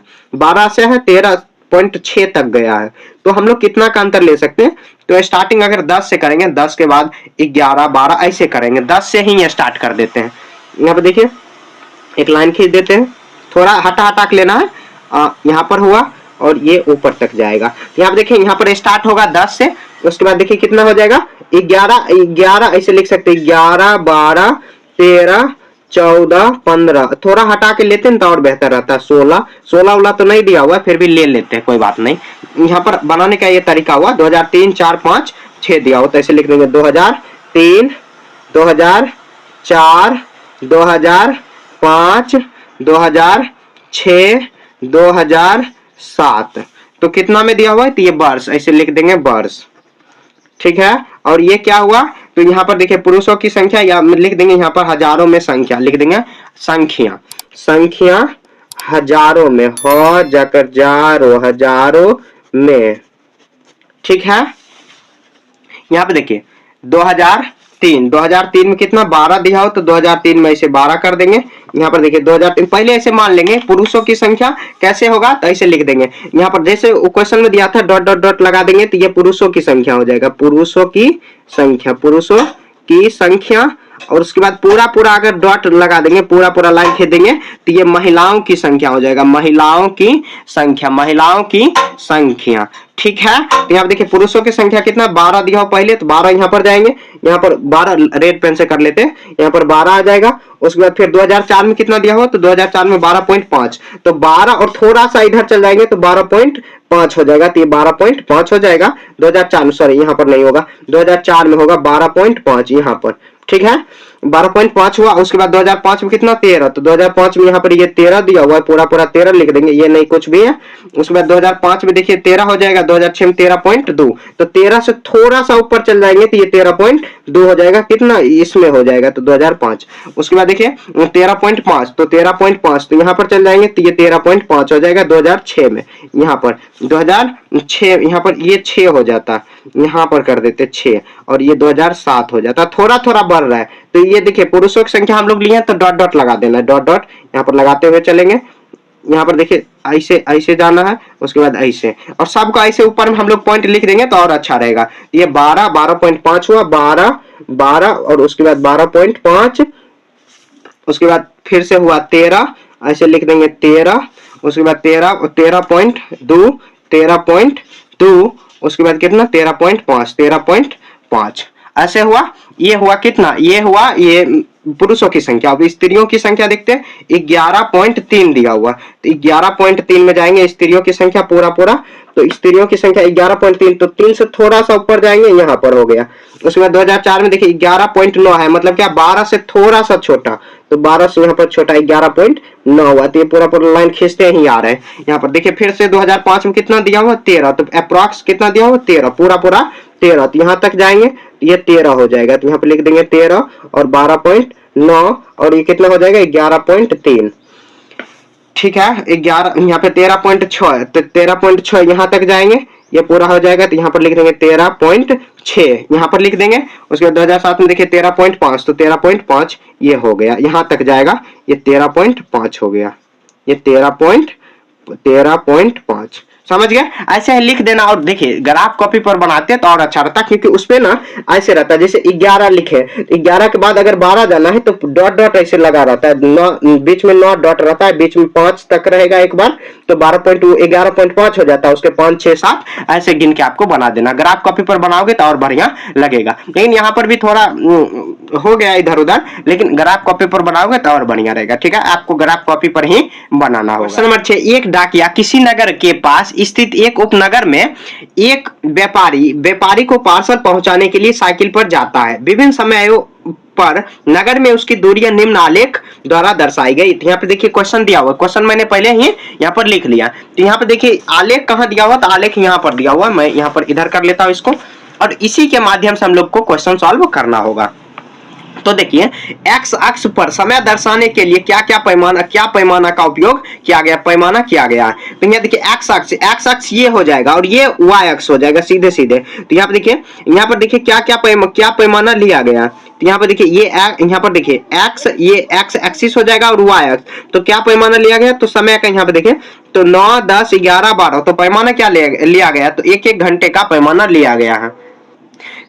13.6 तक गया है। तो हम लोग कितना का अंतर ले सकते हैं, तो स्टार्टिंग अगर 10 से करेंगे, 10 के बाद 11, 12 ऐसे करेंगे, 10 से ही स्टार्ट कर देते हैं। यहाँ पे देखिए एक लाइन खींच देते हैं, थोड़ा हटा हटा के लेना है। यहाँ पर हुआ और ये ऊपर तक जाएगा। यहाँ पे देखिए यहाँ पर स्टार्ट होगा 10 से, उसके बाद देखिए कितना हो जाएगा 11 ऐसे लिख सकते हैं, 11, 12, 13, 14, 15। थोड़ा हटा के लेते हैं तो और बेहतर रहता है। 16 वाला तो नहीं दिया हुआ है, फिर भी ले लेते हैं, कोई बात नहीं। यहाँ पर बनाने का ये तरीका हुआ 2003, 4, 5, 6 दिया हुआ, तो ऐसे लिख देंगे 2003, 2004, 2005, 2006, 2007। तो कितना में दिया हुआ है, तो ये वर्ष ऐसे लिख देंगे वर्ष। ठीक है, और ये क्या हुआ, तो यहाँ पर देखिए पुरुषों की संख्या, या लिख देंगे यहाँ पर हजारों में संख्या, लिख देंगे संख्या हजारों में, हो जाकर जारो, हजारों में। ठीक है, यहाँ पे देखिए 2003 में कितना 12 दिया हो, तो 2003 में ऐसे 12 कर देंगे। यहाँ पर देखिए 2003 पहले ऐसे मान लेंगे, पुरुषों की संख्या कैसे होगा, तो ऐसे लिख देंगे। यहाँ पर जैसे क्वेश्चन में दिया था डॉट डॉट डॉट लगा देंगे, तो ये पुरुषों की संख्या हो जाएगा, पुरुषों की संख्या। और उसके बाद पूरा अगर डॉट लगा देंगे, पूरा लाइन खींच देंगे, तो ये महिलाओं की संख्या हो जाएगा, महिलाओं की संख्या। ठीक है, तो यहाँ देखिए पुरुषों की संख्या कितना 12 दिया हो पहले, तो 12 यहाँ पर जाएंगे, यहाँ पर 12 रेड पेन से कर लेते हैं, यहाँ पर 12 आ जाएगा। उसके बाद फिर 2004 में कितना दिया हो, तो 2004 में 12.5, तो 12 और थोड़ा सा इधर चल जाएंगे तो 12.5 हो जाएगा, तो ये 12.5 हो जाएगा। 2004 में, सॉरी यहाँ पर नहीं होगा, 2004 में होगा 12.5 यहाँ पर। ठीक है, 12.5 हुआ। उसके बाद 2005 में कितना 13, तो 2005 में यहाँ पर ये 13 दिया हुआ है, पूरा 13 लिख देंगे, ये नहीं कुछ भी है। उसके बाद 2005 में देखिए 13 हो जाएगा, 2006 में 13.2, तो 13 से थोड़ा सा ऊपर चल जाएंगे तो ये 13.2 हो जाएगा, कितना इसमें हो जाएगा, तो 2005। उसके बाद देखिए 13.5, तो 13.5 तो यहाँ पर चल जाएंगे, तो ये 13.5 हो जाएगा 2006 में। यहाँ पर 2006 यहाँ पर ये 6 हो जाता, यहाँ पर कर देते 6, और ये 2007 हो जाता, थोड़ा थोड़ा बढ़ रहा है। तो ये देखिए पुरुषों की संख्या हम लोग लिए हैं, तो डॉट डॉट लगा देना है, डॉट डॉट यहाँ पर लगाते हुए चलेंगे। यहाँ पर देखिए ऐसे जाना है, उसके बाद ऐसे, और सबका ऐसे ऊपर में हम लोग पॉइंट लिख देंगे तो और अच्छा रहेगा। ये 12.5 हुआ, 12 और उसके बाद 12.5, उसके बाद फिर से हुआ 13, ऐसे लिख देंगे 13, उसके बाद 13.2, उसके बाद कितना 13.5 ऐसे हुआ। ये हुआ कितना, ये हुआ ये पुरुषों की संख्या। अब स्त्रियों की संख्या देखते हैं, 11.3 दिया हुआ, तो 11.3 में जाएंगे स्त्रियों की संख्या पूरा, तो स्त्रियों की संख्या 11.3, तो 3 से थोड़ा सा ऊपर जाएंगे, यहाँ पर हो गया। उसके बाद 2004 में देखिए 11.9 है, मतलब क्या 12 से थोड़ा सा छोटा, तो 12 से यहाँ पर छोटा 11.9 हुआ, तो ये पूरा लाइन खींचते ही आ रहे हैं। यहाँ पर देखिए फिर से 2005 में कितना दिया हुआ 13, तो अप्रॉक्स कितना दिया हुआ 13, पूरा 13, तो यहाँ तक जाएंगे ये 13 हो जाएगा, तो यहाँ पे लिख देंगे 13 और 12.9, और ये कितना हो जाएगा 11.3। ठीक है, 11 यहाँ पे 13.6, तो 13.6 यहाँ तक जाएंगे, ये पूरा हो जाएगा, तो यहाँ पर लिख देंगे 13.6, यहाँ पर लिख देंगे। उसके बाद 2007 में देखिए 13.5, तो 13.5 ये हो गया, यहाँ तक जाएगा, ये 13.5 हो गया, ये 13.5। समझ गए? ऐसे ही लिख देना। और देखिए ग्राफ कॉपी पर बनाते तो और अच्छा रहता, क्योंकि उसपे ना ऐसे रहता है जैसे 11 लिखे, 11 के बाद अगर 12 जाना है तो डॉट डॉट ऐसे लगा रहता है, 9 बीच में 9 डॉट रहता है, बीच में 5 तक रहेगा एक बार, तो 11.5 हो जाता है, उसके 5 6 7 ऐसे गिन के आपको बना देना। ग्राफ कॉपी पर बनाओगे तो और बढ़िया लगेगा। लेकिन यहाँ पर भी थोड़ा हो गया इधर उधर, लेकिन ग्राफ कॉपी पर बनाओगे तो और बढ़िया रहेगा। ठीक है, आपको ग्राफ कॉपी पर ही बनाना होगा। क्वेश्चन नंबर 6, एक डाकिया किसी नगर के पास स्थित एक उपनगर में एक व्यापारी को पार्सल पहुंचाने के लिए साइकिल पर जाता है। विभिन्न समयों पर नगर में उसकी दूरियां निम्न आलेख द्वारा दर्शाई गई। यहाँ पे देखिए क्वेश्चन दिया हुआ, क्वेश्चन मैंने पहले ही यहाँ पर लिख लिया। तो यहाँ पे देखिए आलेख कहाँ दिया हुआ, तो आलेख यहाँ पर दिया हुआ, मैं यहाँ पर इधर कर लेता हूँ इसको, और इसी के माध्यम से हम लोग को क्वेश्चन सॉल्व करना होगा। तो देखिए एक्स अक्ष पर समय दर्शाने के लिए क्या पैमाना का उपयोग किया गया, पैमाना किया गया है। तो यहाँ देखिए एक्स अक्ष ये हो जाएगा और ये वाई अक्ष हो जाएगा सीधे सीधे। तो यहाँ पर देखिए क्या पैमाना लिया गया। तो यहाँ पर देखिए यहाँ पर देखिए ये एक्स एक्सिस हो जाएगा और वाई अक्ष, तो क्या पैमाना लिया गया, तो समय का यहाँ पे देखिए तो 9 10 11 12, तो पैमाना क्या लिया गया, तो एक घंटे का पैमाना लिया गया है।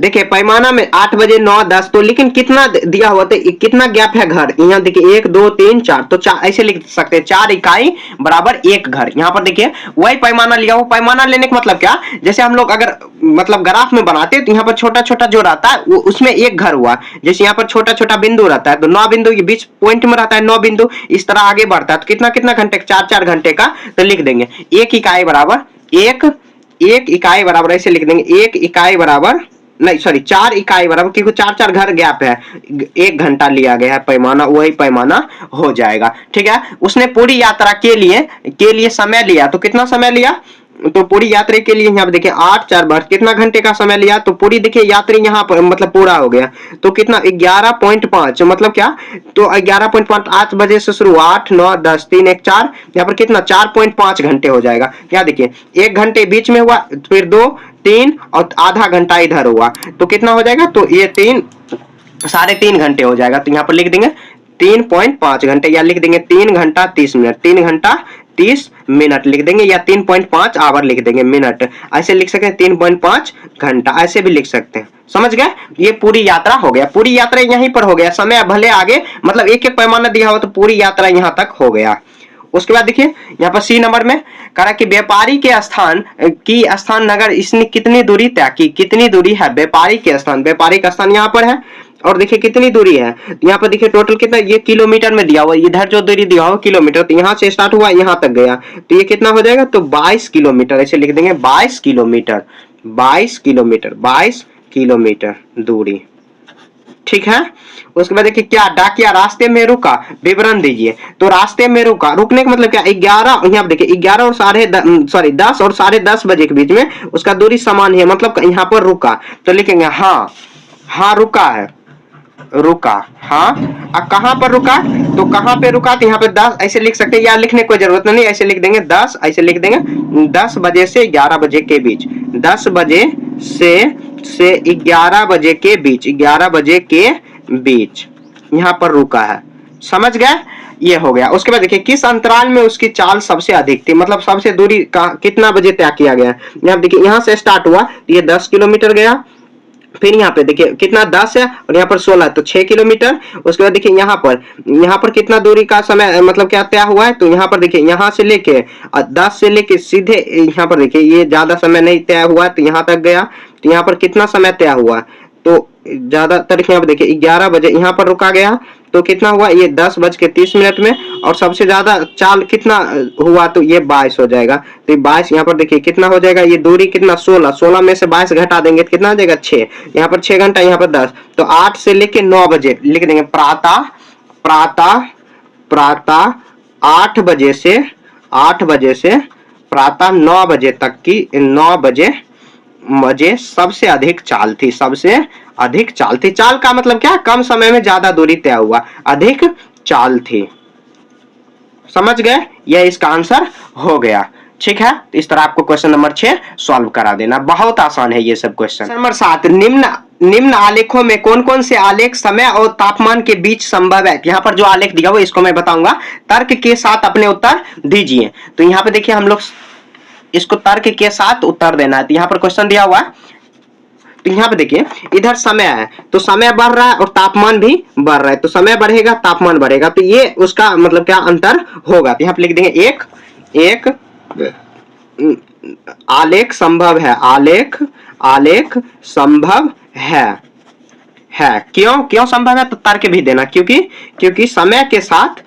देखिए पैमाना में 8 बजे 9 10, तो लेकिन कितना दिया हुआ, तो कितना गैप है घर, यहाँ देखिए 1 2 3 4, तो ऐसे लिख सकते हैं 4 इकाई बराबर 1 घर। यहाँ पर देखिए वही पैमाना लिया हुआ। पैमाना लेने का मतलब क्या, जैसे हम लोग अगर मतलब ग्राफ में बनाते हैं तो यहाँ पर छोटा छोटा जो रहता है वो उसमें एक घर हुआ, जैसे यहाँ पर छोटा छोटा बिंदु रहता है, तो 9 बिंदु ये बीच पॉइंट में रहता है, 9 बिंदु इस तरह आगे बढ़ता है, तो कितना घंटे, 4 घंटे का, तो लिख देंगे एक इकाई बराबर एक इकाई बराबर ऐसे लिख देंगे, एक इकाई बराबर नहीं सॉरी 4 इकाई बराबर, क्योंकि 4 घर गैप है, 1 घंटा लिया गया है पैमाना, वही पैमाना हो जाएगा। ठीक है, उसने पूरी यात्रा के लिए समय लिया, तो कितना समय लिया, तो पूरी यात्रा के लिए यहाँ पे देखिए 8 4 12 कितना घंटे का समय लिया, तो पूरी देखिए यात्रा यहाँ पर मतलब पूरा हो गया, तो कितना 11.5, मतलब क्या, तो 11.5 8 बजे से शुरू, 8 9 10 3 1 4, यहाँ पर कितना 4.5 घंटे हो जाएगा। यहाँ देखिए 1 घंटे बीच में हुआ, फिर 2 3 और आधा घंटा इधर हुआ, तो कितना हो जाएगा, तो ये 3.5 घंटे हो जाएगा। तो यहाँ पर लिख देंगे 3.5 घंटे, या लिख देंगे 3 घंटा 30 मिनट, 3 घंटा 30 मिनट लिख देंगे, या 3.5 आवर लिख देंगे, मिनट ऐसे लिख सकते हैं, 3.5 घंटा ऐसे भी लिख सकते हैं। समझ गए, ये पूरी यात्रा हो गया, पूरी यात्रा यहीं पर हो गया, समय भले आगे मतलब एक पैमाना दिया हो, तो पूरी यात्रा यहाँ तक हो गया। उसके बाद देखिए यहाँ पर सी नंबर में कहा कि व्यापारी के स्थान नगर इसने कितनी दूरी तय की, कितनी दूरी है व्यापारी का स्थान यहाँ पर है, और देखिए कितनी दूरी है, यहाँ पर देखिए टोटल कितना, ये किलोमीटर में दिया हुआ, इधर जो दूरी दिया हुआ किलोमीटर, तो यहाँ से स्टार्ट हुआ यहाँ तक गया, तो ये कितना हो जाएगा, तो 22 किलोमीटर ऐसे लिख देंगे, 22 किलोमीटर दूरी। ठीक है, उसके बाद देखिए क्या डाकिया रास्ते में रुका, विवरण दीजिए। तो रास्ते में रुकने का मतलब क्या, 11 यहाँ देखिए 11 और 10 और 10:30 बजे के बीच में उसका दूरी समान है, मतलब यहाँ पर रुका, तो लिखेंगे हाँ रुका है, हाँ। कहाँ पर रुका, तो कहाँ पे रुका, तो यहाँ पे 10 ऐसे लिख सकते हैं, या लिखने की कोई जरूरत नहीं, ऐसे लिख देंगे 10, ऐसे लिख देंगे 10 बजे से 11 बजे के बीच, 10 बजे से 11 बजे के बीच, 11 बजे के बीच यहाँ पर रुका है। समझ गए, ये हो गया। उसके बाद देखिए किस अंतराल में उसकी चाल सबसे अधिक थी, मतलब सबसे दूरी कितना बजे तय किया गया। यहाँ देखिए यहाँ से स्टार्ट हुआ, ये 10 किलोमीटर गया, फिर यहाँ पे देखिए कितना 10 है और यहाँ पर 16, तो 6 किलोमीटर। उसके बाद देखिए यहाँ पर कितना दूरी का समय मतलब क्या तय हुआ है, तो यहाँ पर देखिए यहाँ से लेके 10 से लेके सीधे यहाँ पर देखिए ये ज्यादा समय नहीं तय हुआ है, तो यहाँ तक गया, तो यहाँ पर कितना समय तय हुआ, तो ज्यादातर यहाँ पर देखिए 11 बजे यहाँ पर रुका गया, तो कितना हुआ, ये 10:30 में, और सबसे ज्यादा चाल कितना हुआ, तो ये 22 हो जाएगा, तो 22 यहाँ पर देखिए कितना हो जाएगा, ये दूरी कितना 16 में से 22 घटा देंगे तो कितना हो जाएगा 6, यहाँ पर 6 घंटा, यहाँ पर 10, तो 8 से लेके 9 बजे लिख देंगे, प्रातः 8 बजे से प्रातः 9 बजे तक की 9 बजे सबसे अधिक चाल थी, चाल का मतलब क्या, कम समय में ज्यादा दूरी तय हुआ, अधिक चाल थी। समझ गए, यह इसका आंसर हो गया। ठीक है, तो इस तरह आपको क्वेश्चन नंबर 6 सॉल्व करा देना, बहुत आसान है ये सब क्वेश्चन। नंबर 7, निम्न आलेखों में कौन कौन से आलेख समय और तापमान के बीच संभव है। यहाँ पर जो आलेख दिया हुआ इसको मैं बताऊंगा, तर्क के साथ अपने उत्तर दीजिए। तो यहाँ पे देखिए हम लोग इसको तर्क के साथ उत्तर देना है। तो यहाँ पर क्वेश्चन दिया हुआ है, तो यहाँ पे देखिए इधर समय है, तो समय बढ़ रहा है और तापमान भी बढ़ रहा है, तो समय बढ़ेगा तापमान बढ़ेगा, तो ये उसका मतलब क्या अंतर होगा। तो यहाँ पे लिख देंगे एक आलेख संभव है, आलेख संभव है। क्यों संभव है, तो तर्क भी देना, क्योंकि समय के साथ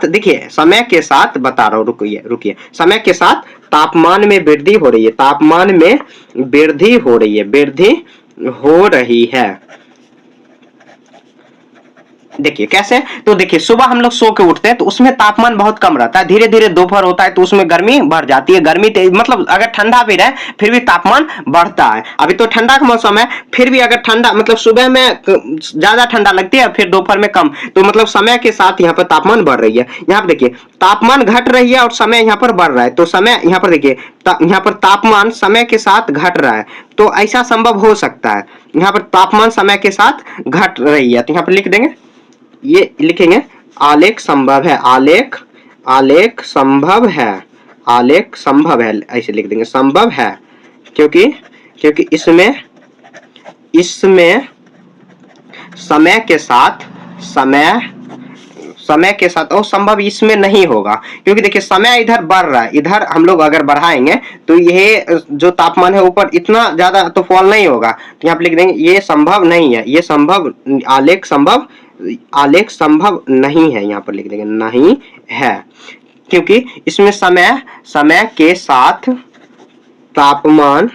देखिए, समय के साथ बता रहा हूं, रुकिए, समय के साथ तापमान में वृद्धि हो रही है, देखिए कैसे, तो देखिए सुबह हम लोग सो के उठते हैं तो उसमें तापमान बहुत कम रहता है, धीरे धीरे दोपहर होता है तो उसमें गर्मी बढ़ जाती है, गर्मी तेज मतलब अगर ठंडा भी रहे फिर भी तापमान बढ़ता है। अभी तो ठंडा का मौसम है, फिर भी अगर ठंडा मतलब सुबह में ज्यादा ठंडा लगती है फिर दोपहर में कम, तो मतलब समय के साथ यहाँ पर तापमान बढ़ रही है। यहाँ पर देखिए तापमान घट रही है और समय यहाँ पर बढ़ रहा है, तो समय यहाँ पर देखिए यहाँ पर तापमान समय के साथ घट रहा है, तो ऐसा संभव हो सकता है, यहाँ पर तापमान समय के साथ घट रही है, तो यहाँ पर लिख देंगे, ये लिखेंगे आलेख संभव है, आलेख संभव है, ऐसे लिख देंगे संभव है, क्योंकि इसमें समय के साथ और संभव इसमें नहीं होगा, क्योंकि देखिए समय इधर बढ़ रहा है, इधर हम लोग अगर बढ़ाएंगे तो ये जो तापमान है ऊपर इतना ज्यादा तो फॉल नहीं होगा, तो यहाँ पे लिख देंगे ये संभव नहीं है, ये संभव आलेख संभव नहीं है, यहाँ पर लिख देंगे नहीं है, क्योंकि इसमें समय के साथ तापमान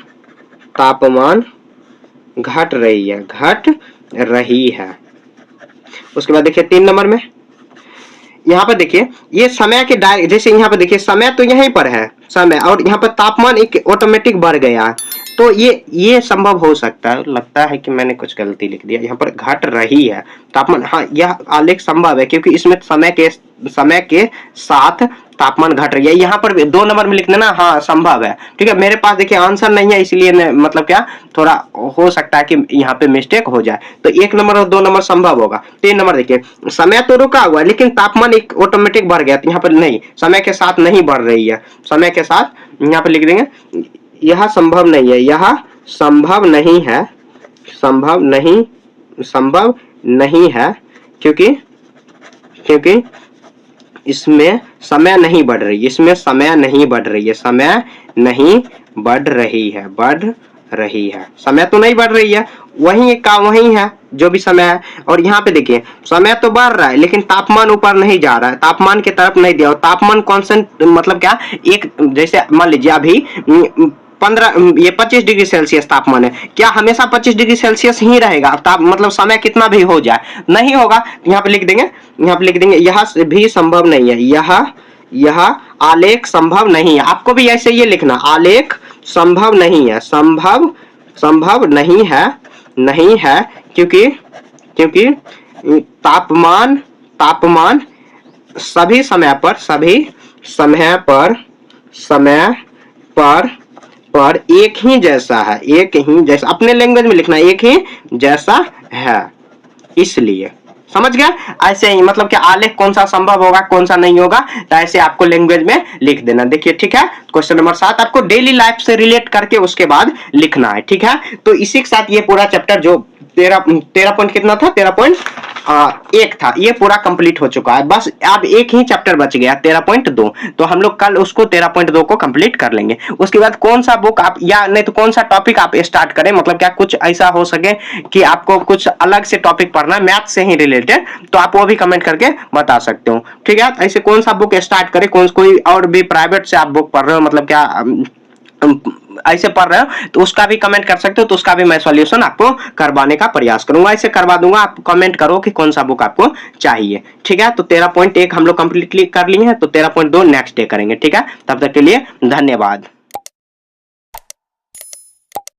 घट रही है। उसके बाद देखिए 3 नंबर में यहाँ पर देखिए ये समय के जैसे यहाँ पर देखिए समय तो यहीं पर है समय, और यहाँ पर तापमान एक ऑटोमेटिक बढ़ गया है, तो ये संभव हो सकता है। लगता है कि मैंने कुछ गलती लिख दिया, यहाँ पर घट रही है तापमान, हाँ यह आलेख संभव है क्योंकि इसमें समय के साथ तापमान घट रही है। यहाँ पर 2 नंबर में लिख देना हाँ संभव है, ठीक है। मेरे पास देखिए आंसर नहीं है, इसलिए मतलब क्या थोड़ा हो सकता है कि यहाँ पे मिस्टेक हो जाए, तो 1 नंबर और 2 नंबर संभव होगा। 3 नंबर देखिए समय तो रुका हुआ है लेकिन तापमान एक ऑटोमेटिक बढ़ गया, तो यहाँ पर नहीं, समय के साथ नहीं बढ़ रही है, समय के साथ यहाँ पर लिख देंगे यह संभव नहीं है, यह संभव नहीं है, क्योंकि इसमें समय नहीं बढ़ रही, समय नहीं बढ़ रही है, समय तो नहीं बढ़ रही है, वही है जो भी समय है। और यहाँ पे देखिए समय तो बढ़ रहा है लेकिन तापमान ऊपर नहीं जा रहा है, तापमान की तरफ नहीं दिया, तापमान कांस्टेंट मतलब क्या, एक जैसे मान लीजिए अभी 25 डिग्री सेल्सियस तापमान है, क्या हमेशा 25 डिग्री सेल्सियस ही रहेगा, मतलब समय कितना भी हो जाए नहीं होगा। यहाँ पे लिख देंगे यह भी संभव नहीं है, यह आलेख संभव नहीं है। आपको भी ऐसे ये लिखना, आलेख संभव नहीं है, क्योंकि तापमान सभी समय पर एक ही जैसा है, अपने लैंग्वेज में लिखना एक ही जैसा है, इसलिए समझ गया। ऐसे ही मतलब कि आलेख कौन सा संभव होगा कौन सा नहीं होगा, तो ऐसे आपको लैंग्वेज में लिख देना। देखिए ठीक है, क्वेश्चन नंबर 7 आपको डेली लाइफ से रिलेट करके उसके बाद लिखना है, ठीक है। तो इसी के साथ ये पूरा चैप्टर जो 13 पॉइंट कितना था, 13.1 था, ये पूरा कंप्लीट हो चुका है। बस अब एक ही चैप्टर बच गया 13.2, तो हम लोग कल उसको 13.2 को कंप्लीट कर लेंगे। उसके बाद कौन सा बुक आप या नहीं तो कौन सा टॉपिक आप स्टार्ट करें, मतलब क्या कुछ ऐसा हो सके कि आपको कुछ अलग से टॉपिक पढ़ना है मैथ से ही रिलेटेड, तो आप वो भी कमेंट करके बता सकते हो, ठीक है। ऐसे कौन सा बुक स्टार्ट करें, कोई और भी प्राइवेट से आप बुक पढ़ रहे हो, मतलब क्या ऐसे पढ़ रहे हो, तो उसका भी कमेंट कर सकते हो, तो उसका भी मैं सॉल्यूशन आपको करवाने का प्रयास करूंगा, ऐसे करवा दूंगा। आप कमेंट करो कि कौन सा बुक आपको चाहिए, ठीक है। तो 13.1 हम लोग कंप्लीटली कर लिए हैं, तो 13.2 नेक्स्ट डे करेंगे, ठीक है। तब तक के लिए धन्यवाद।